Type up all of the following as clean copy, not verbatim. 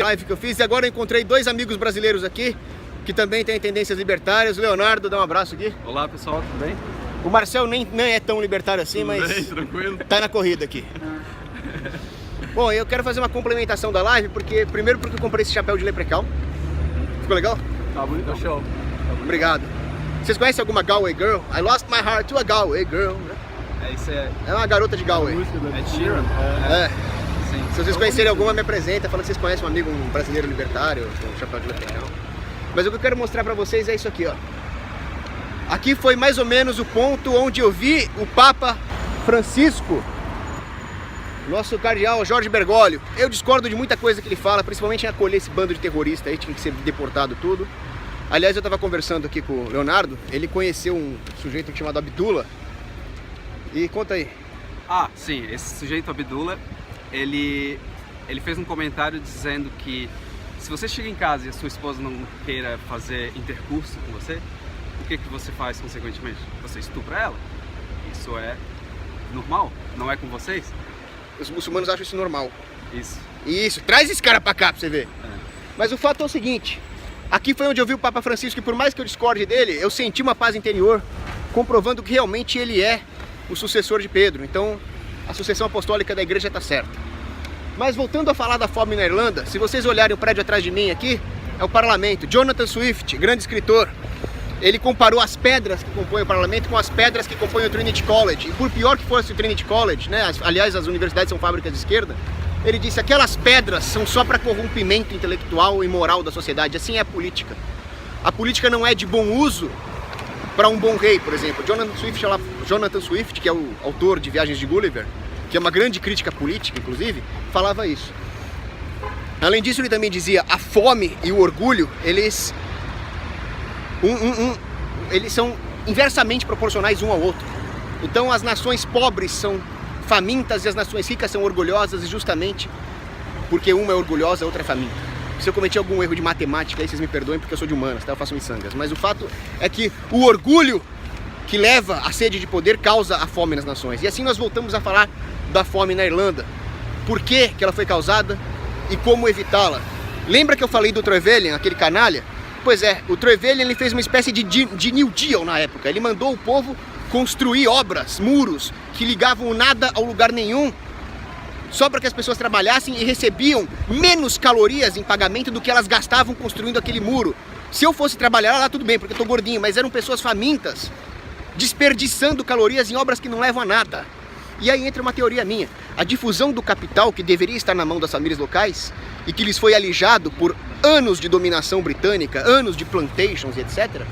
live que eu fiz. E agora eu encontrei dois amigos brasileiros aqui, que também têm tendências libertárias. O Leonardo, dá um abraço aqui. Olá pessoal, tudo bem? O Marcel nem é tão libertário assim, Tudo mas bem, tranquilo? tá na corrida aqui. Bom, eu quero fazer uma complementação da live, primeiro porque eu comprei esse chapéu de Leprechaun. Ficou legal? Tá bonito, show. Obrigado. Vocês conhecem alguma Galway Girl? I lost my heart to a Galway Girl. Isso é uma garota de Galway. Sheeran. Sim. Se vocês conhecerem alguma, me apresenta. Fala que vocês conhecem um amigo, um brasileiro libertário, com um chapéu de Leprechaun. Mas o que eu quero mostrar pra vocês é isso aqui, ó. Aqui foi mais ou menos o ponto onde eu vi o Papa Francisco, nosso cardeal Jorge Bergoglio. Eu discordo de muita coisa que ele fala, principalmente em acolher esse bando de terrorista aí, tinha que ser deportado tudo. Aliás, eu estava conversando aqui com o Leonardo, ele conheceu um sujeito chamado Abdullah. E conta aí. Ah, sim, esse sujeito Abdullah, ele fez um comentário dizendo que se você chega em casa e a sua esposa não queira fazer intercurso com você, o que você faz consequentemente? Você estupra ela. Isso é normal? Não é com vocês? Os muçulmanos acham isso normal. Isso. Traz esse cara pra cá pra você ver. É. Mas o fato é o seguinte, aqui foi onde eu vi o Papa Francisco e por mais que eu discorde dele, eu senti uma paz interior, comprovando que realmente ele é o sucessor de Pedro. Então, a sucessão apostólica da igreja está certa. Mas voltando a falar da fome na Irlanda, se vocês olharem o prédio atrás de mim aqui, é o parlamento. Jonathan Swift, grande escritor, ele comparou as pedras que compõem o parlamento com as pedras que compõem o Trinity College. E por pior que fosse o Trinity College, né, aliás, as universidades são fábricas de esquerda, ele disse, aquelas pedras são só para corrompimento intelectual e moral da sociedade. Assim é a política. A política não é de bom uso para um bom rei, por exemplo. Jonathan Swift, que é o autor de Viagens de Gulliver, que é uma grande crítica política, inclusive, falava isso. Além disso, ele também dizia, a fome e o orgulho, eles são inversamente proporcionais um ao outro. Então as nações pobres são famintas e as nações ricas são orgulhosas, e justamente porque uma é orgulhosa, a outra é faminta. Se eu cometi algum erro de matemática, aí vocês me perdoem porque eu sou de humanas, tá? Eu faço miçangas. Mas o fato é que o orgulho que leva à sede de poder causa a fome nas nações. E assim nós voltamos a falar da fome na Irlanda. Por que ela foi causada e como evitá-la? Lembra que eu falei do Trevelyan, aquele canalha? Pois é, o Trevelyan ele fez uma espécie de New Deal na época. Ele mandou o povo construir obras, muros, que ligavam o nada ao lugar nenhum, só para que as pessoas trabalhassem e recebiam menos calorias em pagamento do que elas gastavam construindo aquele muro. Se eu fosse trabalhar lá, tudo bem, porque eu tô gordinho, mas eram pessoas famintas, desperdiçando calorias em obras que não levam a nada. E aí entra uma teoria minha. A difusão do capital, que deveria estar na mão das famílias locais, e que lhes foi alijado por anos de dominação britânica, anos de plantations e etc.,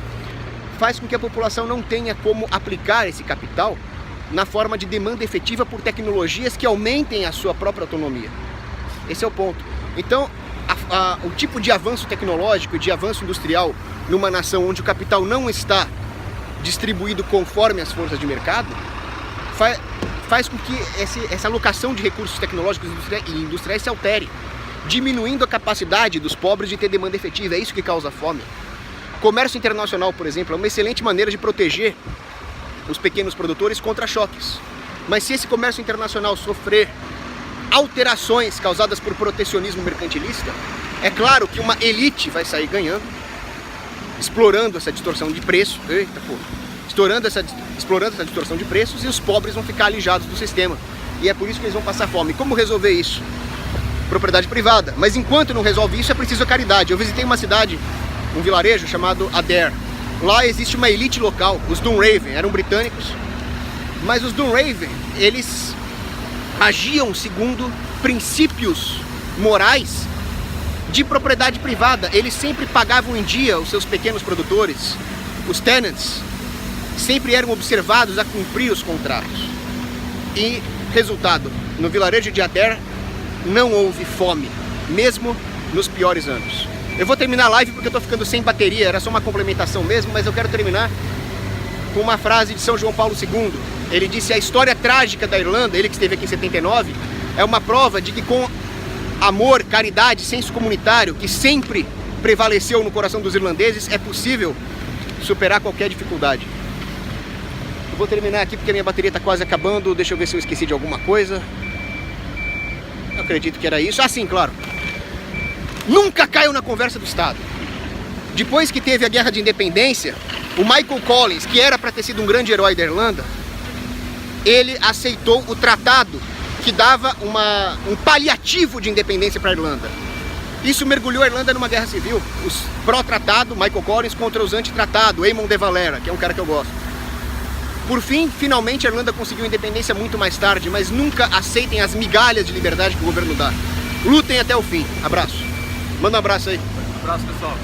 faz com que a população não tenha como aplicar esse capital na forma de demanda efetiva por tecnologias que aumentem a sua própria autonomia. Esse é o ponto. Então, o tipo de avanço tecnológico e de avanço industrial numa nação onde o capital não está distribuído conforme as forças de mercado, faz com que essa alocação de recursos tecnológicos e industriais se altere, diminuindo a capacidade dos pobres de ter demanda efetiva. É isso que causa fome. Comércio internacional, por exemplo, é uma excelente maneira de proteger os pequenos produtores contra choques. Mas se esse comércio internacional sofrer alterações causadas por protecionismo mercantilista, é claro que uma elite vai sair ganhando, explorando essa distorção de preço, explorando essa distorção de preços, e os pobres vão ficar alijados do sistema. E é por isso que eles vão passar fome. Como resolver isso? Propriedade privada. Mas enquanto não resolve isso, é preciso a caridade. Eu visitei uma cidade, um vilarejo chamado Adair. Lá existe uma elite local, os Dunraven, eram britânicos, mas os Dunraven, eles agiam segundo princípios morais de propriedade privada. Eles sempre pagavam em dia os seus pequenos produtores, os tenants, sempre eram observados a cumprir os contratos. E, resultado, no vilarejo de Adair não houve fome, mesmo nos piores anos. Eu vou terminar a live porque eu tô ficando sem bateria, era só uma complementação mesmo, mas eu quero terminar com uma frase de São João Paulo II. Ele disse: a história trágica da Irlanda, ele que esteve aqui em 79, é uma prova de que com amor, caridade, senso comunitário, que sempre prevaleceu no coração dos irlandeses, é possível superar qualquer dificuldade. Eu vou terminar aqui porque a minha bateria está quase acabando, deixa eu ver se eu esqueci de alguma coisa. Eu acredito que era isso. Ah, sim, claro. nunca caiam na conversa do Estado. Depois que teve a Guerra de Independência, o Michael Collins, que era para ter sido um grande herói da Irlanda, ele aceitou o tratado que dava um paliativo de independência para a Irlanda. Isso mergulhou a Irlanda numa guerra civil. Os pró-tratado, Michael Collins, contra os anti-tratado, Eamon de Valera, que é um cara que eu gosto. Por fim, finalmente a Irlanda conseguiu independência muito mais tarde, mas nunca aceitem as migalhas de liberdade que o governo dá. Lutem até o fim. Abraço. Manda um abraço aí. Abraço, pessoal.